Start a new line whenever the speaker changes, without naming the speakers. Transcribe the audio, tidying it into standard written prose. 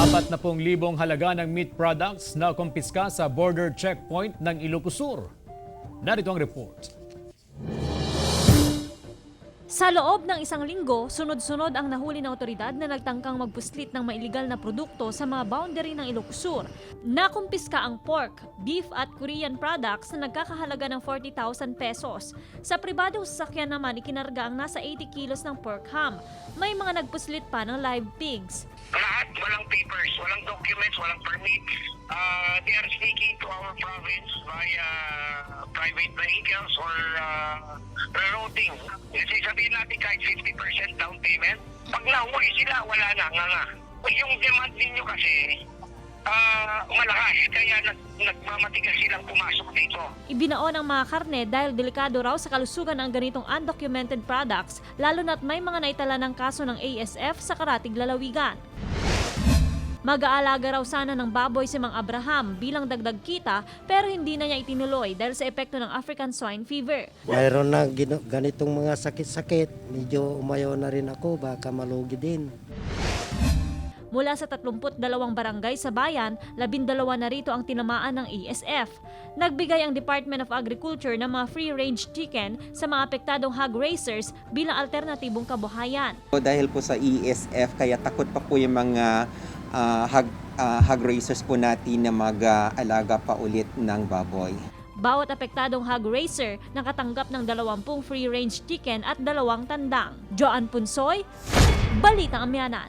40,000 halaga ng meat products na kumpiska sa border checkpoint ng Ilocos Sur. Narito ang report.
Sa loob ng isang linggo, sunod-sunod ang nahuli ng otoridad na nagtangkang magpuslit ng mailegal na produkto sa mga boundary ng Ilocos Sur. Nakumpiska ang pork, beef at Korean products na nagkakahalaga ng 40,000 pesos. Sa pribadong sasakyan naman, ikinarga ang nasa 80 kilos ng pork ham. May mga nagpuslit pa ng live pigs.
Lahat, walang papers, walang documents, walang permits. They are sneaking to our province via private vehicles or rerouting. Kasi sabihin natin kahit 50% down payment, pag nahuli sila, wala na nga. Yung demand ninyo kasi malakas, kaya nagmamatigas silang pumasok dito.
Ibinao ng mga karne dahil delikado raw sa kalusugan ang ganitong undocumented products, lalo na't may mga naitala ng kaso ng ASF sa Karatig Lalawigan. Mag-aalaga raw sana ng baboy si Mang Abraham bilang dagdag kita pero hindi na niya itinuloy dahil sa epekto ng African swine fever.
Mayroon na ganitong mga sakit-sakit, medyo umayaw na rin ako, baka malugi din.
Mula sa 32 barangay sa bayan, 12 na rito ang tinamaan ng ASF. Nagbigay ang Department of Agriculture ng mga free-range chicken sa mga apektadong hog raisers bilang alternatibong kabuhayan.
Dahil po sa ESF, kaya takot pa po yung mga hog raisers po natin na mag-alaga pa ulit ng baboy.
Bawat apektadong hog raiser nakatanggap ng 20 free-range chicken at 2 tandang. Joan Punsoy, Balitang Amyanan.